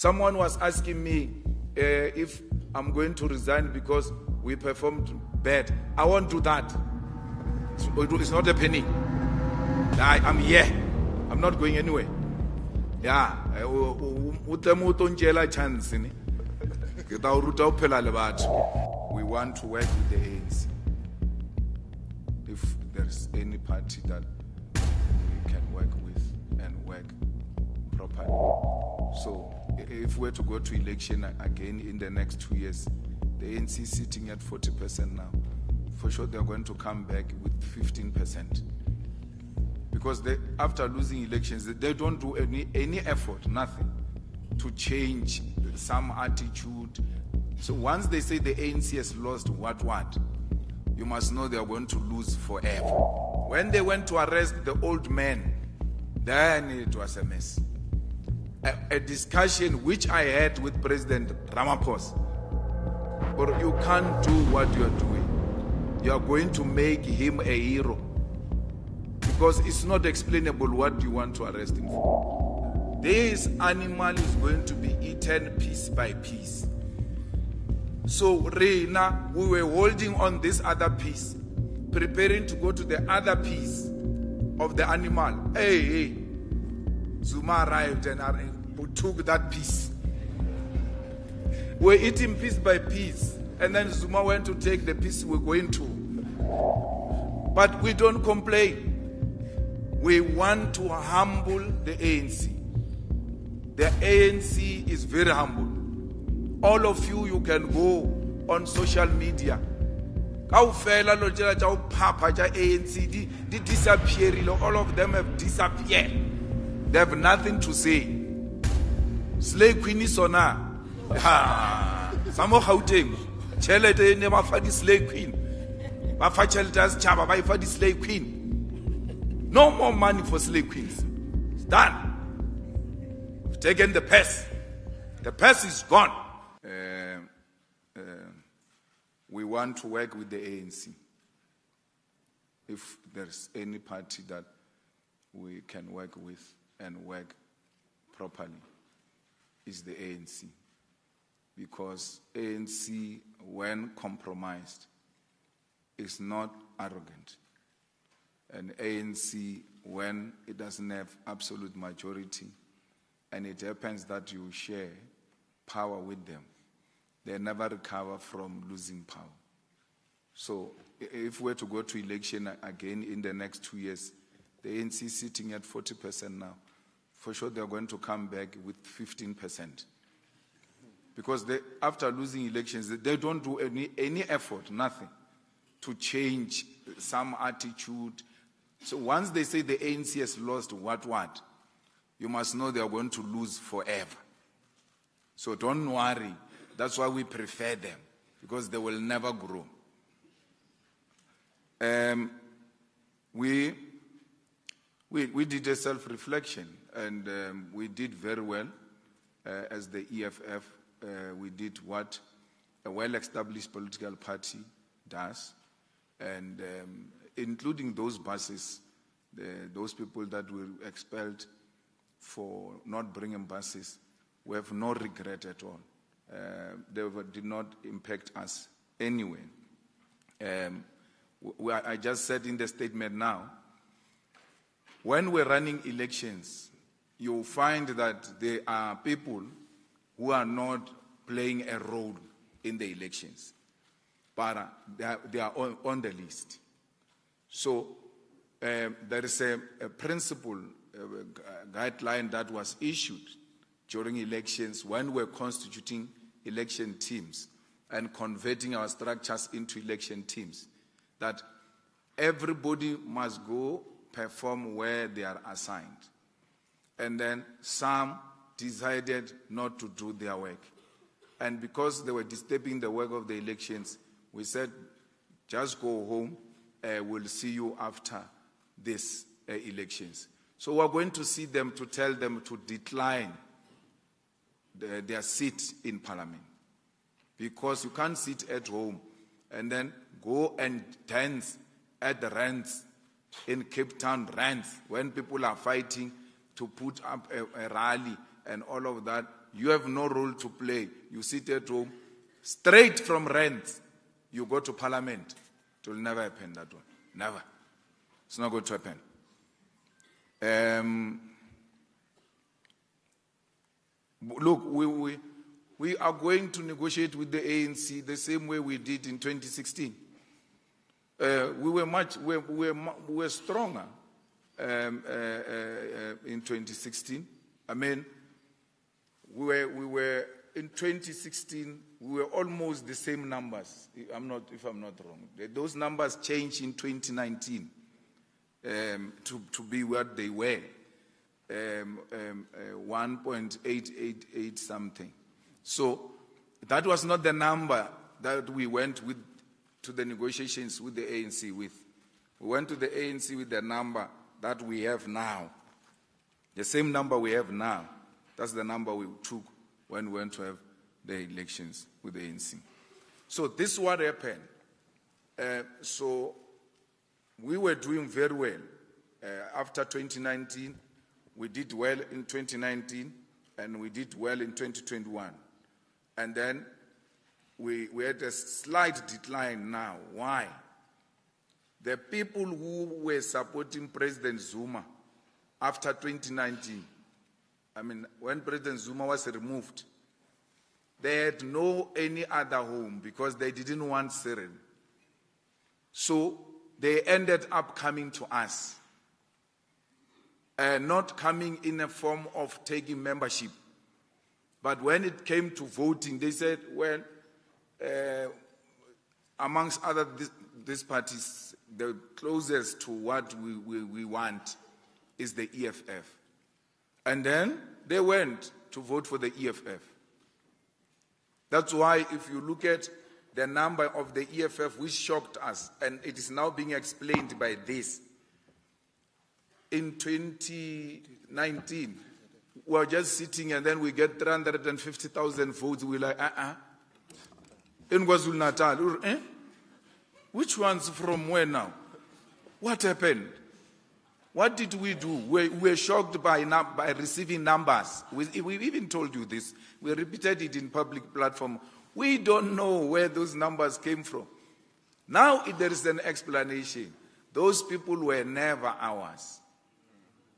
Someone was asking me if I'm going to resign because we performed bad. I won't do that. It's not a penny. I'm here. I'm not going anywhere. Yeah. We want to work with the ANC. If there's any party that we can work with and work properly. So if we're to go to election again in the next 2 years, the ANC is sitting at 40% now. For sure they're going to come back with 15%. Because after losing elections, they don't do any effort, nothing, to change some attitude. So once they say the ANC has lost what, you must know they are going to lose forever. When they went to arrest the old man, then it was a mess. A discussion which I had with President Ramaphosa, but you can't do what you are doing. You are going to make him a hero. Because it's not explainable what you want to arrest him for. This animal is going to be eaten piece by piece. So Reina, we were holding on this other piece, preparing to go to the other piece of the animal. Hey, Zuma arrived and took that piece. We're eating piece by piece, and then Zuma went to take the piece we're going to. But we don't complain. We want to humble the ANC. The ANC is very humble. All of you can go on social media. All of them have disappeared. They have nothing to say. Slay Queen is on some of Gauteng. Chelete never for the Slay Queen. Bafacheltas Chaba by for the Slay Queen. No more money for slave queens. It's done. We've taken the purse. The purse is gone. We want to work with the ANC. If there's any party that we can work with and work properly, it's the ANC. Because ANC, when compromised, is not arrogant. And ANC, when it doesn't have absolute majority, and it happens that you share power with them, they never recover from losing power. So if we're to go to election again in the next 2 years, the ANC is sitting at 40% now. For sure they're going to come back with 15%. Because after losing elections, they don't do any effort, nothing, to change some attitude. So once they say the ANC has lost what, you must know they are going to lose forever. So don't worry. That's why we prefer them, because they will never grow. We did a self-reflection, and we did very well as the EFF. We did what a well-established political party does, and including those buses, those people that were expelled for not bringing buses, we have no regret at all. They did not impact us anyway. I just said in the statement now, when we're running elections, you'll find that there are people who are not playing a role in the elections, but they are on the list. So there is a principle, a guideline that was issued during elections when we're constituting election teams and converting our structures into election teams, that everybody must go perform where they are assigned. And then some decided not to do their work. And because they were disturbing the work of the elections, we said, just go home, we'll see you after these elections. So we're going to see them to tell them to decline their seat in parliament. Because you can't sit at home and then go and dance at the rants in Cape Town rants when people are fighting to put up a rally and all of that. You have no role to play. You sit at home. Straight from rent, you go to parliament. It will never happen, that one. Never. It's not going to happen. Look, we are going to negotiate with the ANC the same way we did in 2016. We were stronger in 2016. I mean, we were in 2016. We were almost the same numbers. If I'm not wrong, those numbers changed in 2019 to be what they were. 1.888 something. So that was not the number that we went with to the negotiations with the ANC with. We went to the ANC with the number that we have now. The same number we have now. That's the number we took when we went to have the elections with the ANC. So this is what happened. So we were doing very well. After 2019, we did well in 2019, and we did well in 2021. And then we had a slight decline now. Why? The people who were supporting President Zuma after 2019, I mean, when President Zuma was removed, they had no any other home because they didn't want Cyril. So they ended up coming to us. Not coming in a form of taking membership. But when it came to voting, they said, well, amongst other these parties, the closest to what we want is the EFF. And then they went to vote for the EFF. That's why if you look at the number of the EFF, which shocked us, and it is now being explained by this, in 2019, we were just sitting and then we get 350,000 votes. We're like, In KwaZulu-Natal, Which ones from where now? What happened? What did we do? We were shocked by receiving numbers. We even told you this. We repeated it in public platform. We don't know where those numbers came from. Now there is an explanation. Those people were never ours.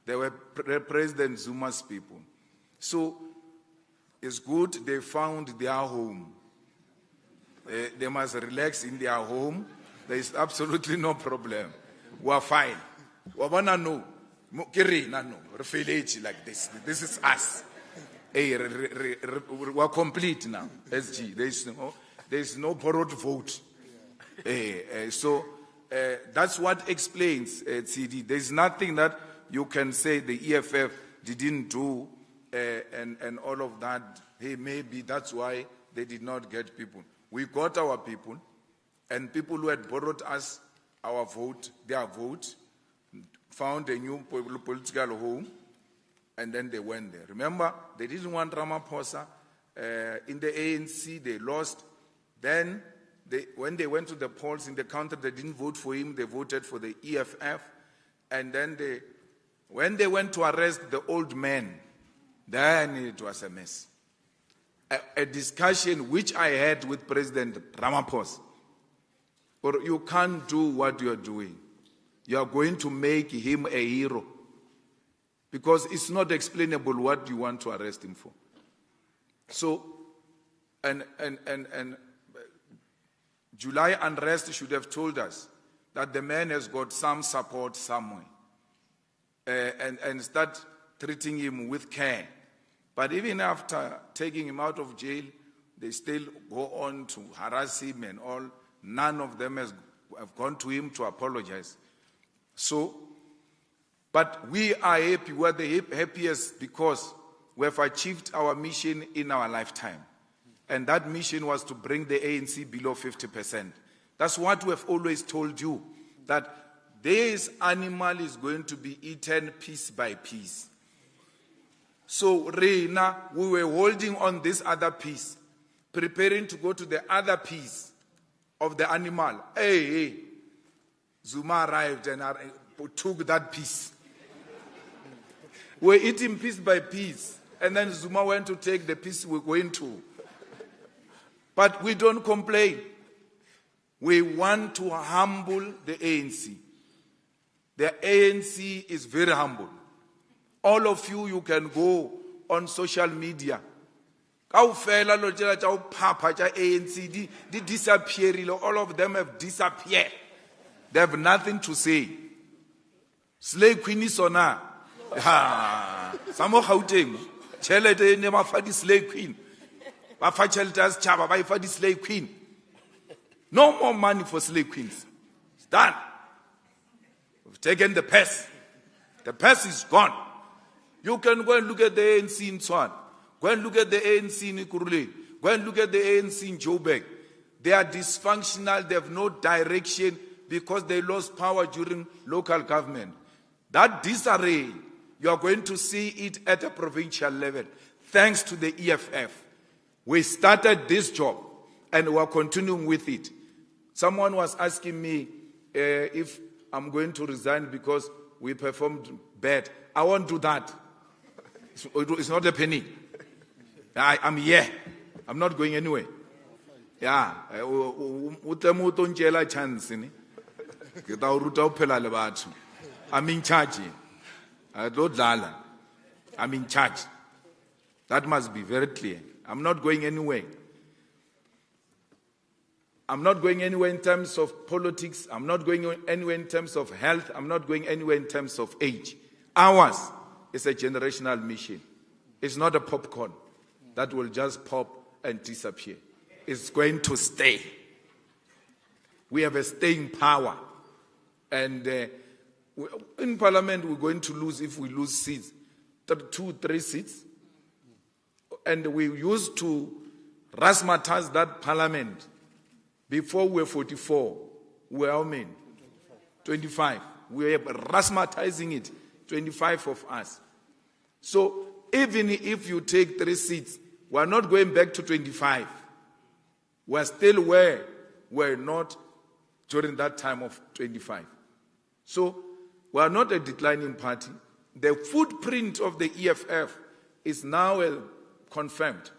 They were President Zuma's people. So it's good they found their home. They must relax in their home. There is absolutely no problem. We're fine. No. Like this. This is us. We're complete now. SG. There is no borrowed vote. So that's what explains CD. There is nothing that you can say the EFF didn't do and all of that. Hey, maybe that's why they did not get people. We got our people, and people who had borrowed us our vote, their vote, found a new political home, and then they went there. Remember, they didn't want Ramaphosa. In the ANC, they lost. Then, when they went to the polls in the country, they didn't vote for him. They voted for the EFF. And then when they went to arrest the old man, then it was a mess. A discussion which I had with President Ramaphosa. Or you can't do what you are doing. You are going to make him a hero. Because it's not explainable what you want to arrest him for. So, and July unrest should have told us that the man has got some support somewhere. And start treating him with care. But even after taking him out of jail, they still go on to harass him and all. None of them have gone to him to apologize. So, but we are happy. We're the happiest because we have achieved our mission in our lifetime. And that mission was to bring the ANC below 50%. That's what we have always told you, that this animal is going to be eaten piece by piece. So, Reina, we were holding on this other piece, preparing to go to the other piece of the animal. Hey, Zuma arrived and took that piece. We're eating piece by piece. And then Zuma went to take the piece we're going to. But we don't complain. We want to humble the ANC. The ANC is very humble. All of you, you can go on social media. Kaufela lo tjela tja o phapha tja ANC di disappearile. All of them have disappeared. They have nothing to say. Slay Queen is on her. Samo Gauteng. Chelete ne ba fa di Slay Queen. Ba fa chelete as chaba ba fa di Slay Queen. No more money for Slay Queens. It's done. We've taken the purse. The purse is gone. You can go and look at the ANC in Tshwane. Go and look at the ANC in Ikuruleni. Go and look at the ANC in Joburg. They are dysfunctional. They have no direction because they lost power during local government. That disarray, you are going to see it at a provincial level. Thanks to the EFF. We started this job and we are continuing with it. Someone was asking me if I'm going to resign because we performed bad. I won't do that. It's not a penny. I'm here. I'm not going anywhere. Yeah. I'm in charge. I'm in charge. That must be very clear. I'm not going anywhere. I'm not going anywhere in terms of politics. I'm not going anywhere in terms of health. I'm not going anywhere in terms of age. Ours is a generational mission. It's not a popcorn that will just pop and disappear. It's going to stay. We have a staying power. And in Parliament, we're going to lose, if we lose seats, 2-3 seats. And we used to razzmatazz that Parliament. Before we were 44, we were how many? 25. We were razzmatazing it, 25 of us. So even if you take 3 seats, we're not going back to 25. We're still where we're not during that time of 25. So we are not a declining party. The footprint of the EFF is now confirmed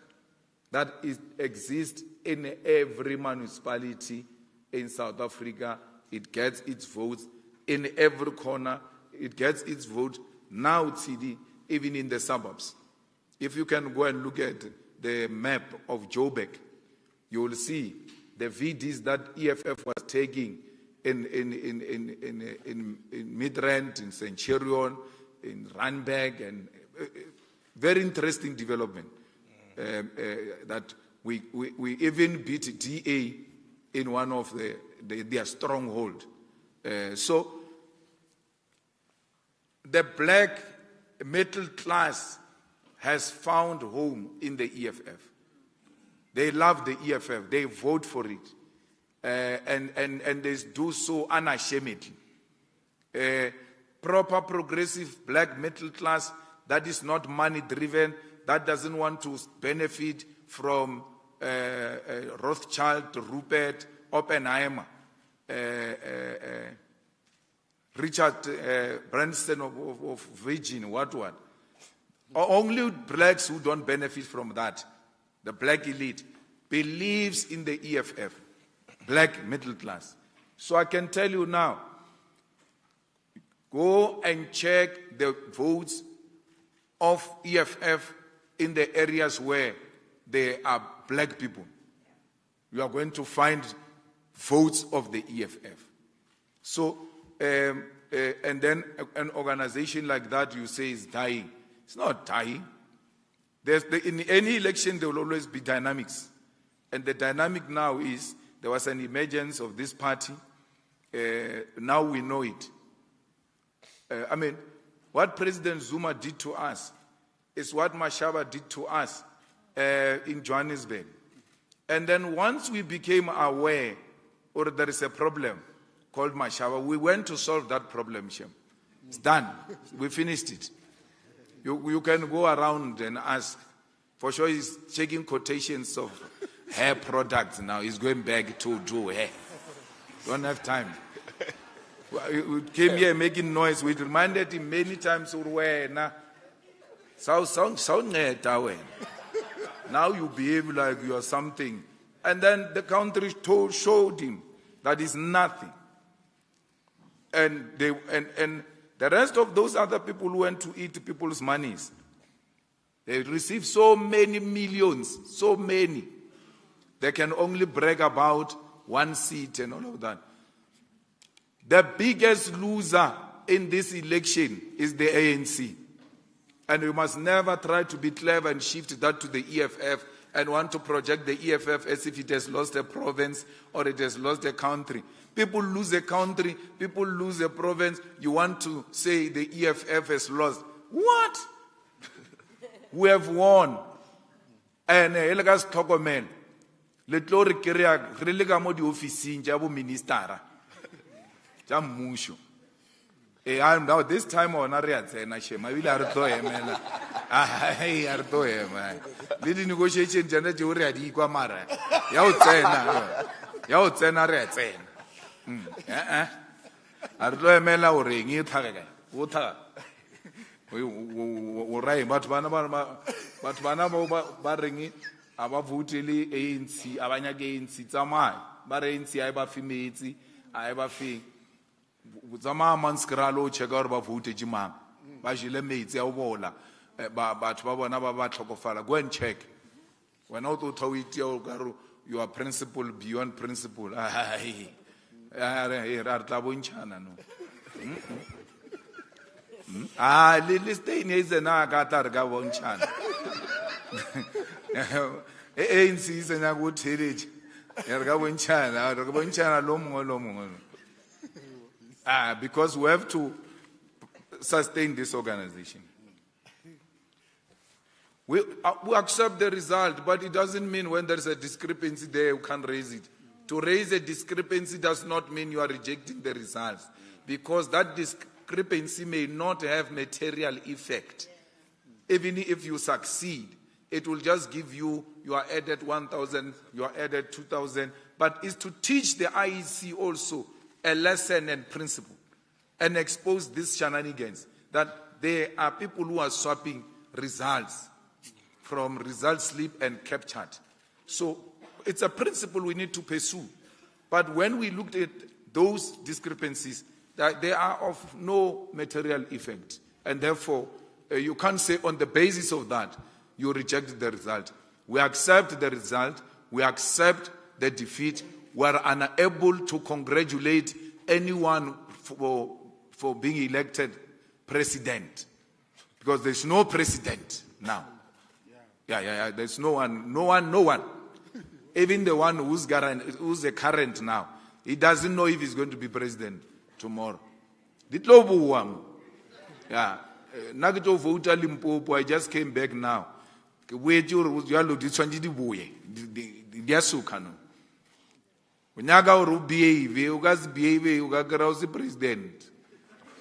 that it exists in every municipality in South Africa. It gets its votes in every corner. It gets its vote now, TD, even in the suburbs. If you can go and look at the map of Joburg, you will see the VDs that EFF was taking in Midrand, in Centurion, in Randburg, and very interesting development. That we even beat DA in one of their stronghold. So the black middle class has found home in the EFF. They love the EFF. They vote for it. And they do so unashamedly. Proper progressive black middle class that is not money driven, that doesn't want to benefit from Rothschild, Rupert, Oppenheimer, Richard Branson of Virgin, what. Only blacks who don't benefit from that, the black elite, believes in the EFF, black middle class. So I can tell you now, go and check the votes of EFF in the areas where there are black people. You are going to find votes of the EFF. So, and then an organization like that you say is dying. It's not dying. In any election, there will always be dynamics. And the dynamic now is, there was an emergence of this party. Now we know it. What President Zuma did to us is what Mashaba did to us in Johannesburg. And then once we became aware, or there is a problem called Mashaba, we went to solve that problem, Shem. It's done. We finished it. You can go around and ask. For sure, he's checking quotations of hair products now. He's going back to do hair. Don't have time. We came here making noise. We reminded him many times, Now you behave like you are something. And then the country showed him that is nothing. And the rest of those other people who went to eat people's monies, they received so many millions, so many. They can only brag about one seat and all of that. The biggest loser in this election is the ANC. And we must never try to be clever and shift that to the EFF and want to project the EFF as if it has lost a province or it has lost a country. People lose a country, people lose a province. You want to say the EFF has lost. What? We have won. And elegas tokomen. Letlo re kerea re le ka mo di officing ja bo ministera. Ja mmusho. Now this time on re a tsena shema bile a re tlo emela. Ai a re tlo ema. Le di negotiation jana je re a di kwa mara. Ya o tsena. Ya o tsena re a tsena. A re tlo emela o reng e tlhaga kae? O tlhaga. O rai batho bana ba reng aba vote le ANC abanya ke ANC tsamaya ba re ANC a ba fimetsi a ba fi tsamaya manskralo cheka gore ba vote jimang ba jile metsi a bola batho ba bona ba tlhokofala. Go and check when o to thawiti o garo you are principle beyond principle. Ai ra tla bontshana no le stay ne zena ka tla re ka bontshana. ANC is a good heritage. Because we have to sustain this organization. We accept the result, but it doesn't mean when there's a discrepancy there, you can't raise it. To raise a discrepancy does not mean you are rejecting the results, because that discrepancy may not have material effect. Even if you succeed, it will just give you are added 1,000, you are added 2,000, but it's to teach the IEC also a lesson and principle and expose these shenanigans that there are people who are swapping results from result slip and captured. So it's a principle we need to pursue. But when we looked at those discrepancies, that they are of no material effect, and therefore you can't say on the basis of that you reject the result. We accept the result. We accept the defeat. We are unable to congratulate anyone for being elected president, because there's no president now. Yeah. There's no one. Even the one who's a current now, he doesn't know if he's going to be president tomorrow. Yeah. Nagito voter Limpopo, I just came back now. Wait, you are the boy. Diasukano. Unyaga or behave, you guys behave, you got the president.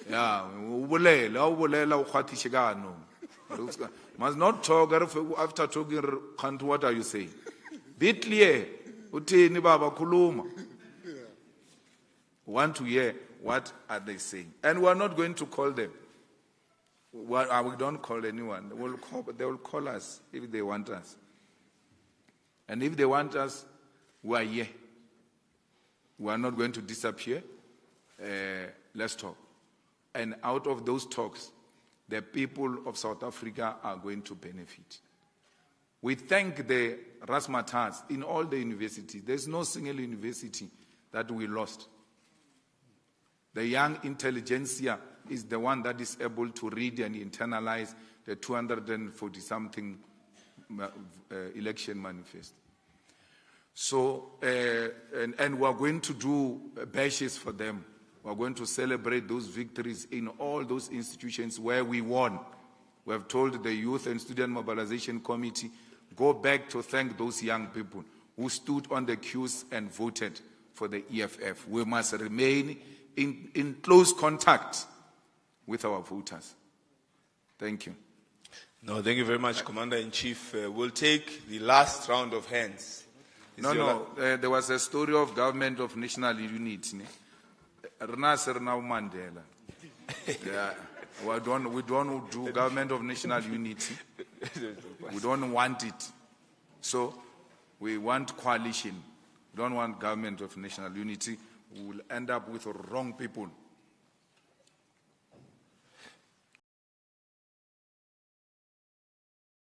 Yeah, Ubolela, Uhatishigano. Must not talk after talking. What are you saying? Bitlier, Uti Nibaba Kuluma. Want to hear what are they saying? And we are not going to call them. Well, we don't call anyone. They will call us if they want us. And if they want us, we are here. We are not going to disappear. Let's talk. And out of those talks, the people of South Africa are going to benefit. We thank the Razzmatazz in all the universities. There's no single university that we lost. The young intelligentsia is the one that is able to read and internalize the 240-something election manifest. So, and we are going to do bashes for them. We are going to celebrate those victories in all those institutions where we won. We have told the Youth and Student Mobilization Committee, go back to thank those young people who stood on the queues and voted for the EFF. We must remain in close contact with our voters. Thank you. No, thank you very much, Commander-in-Chief. We'll take the last round of hands. There was a story of government of national unity. Mandela. We don't do government of national unity. We don't want it. So we want coalition. We don't want government of national unity. We will end up with wrong people.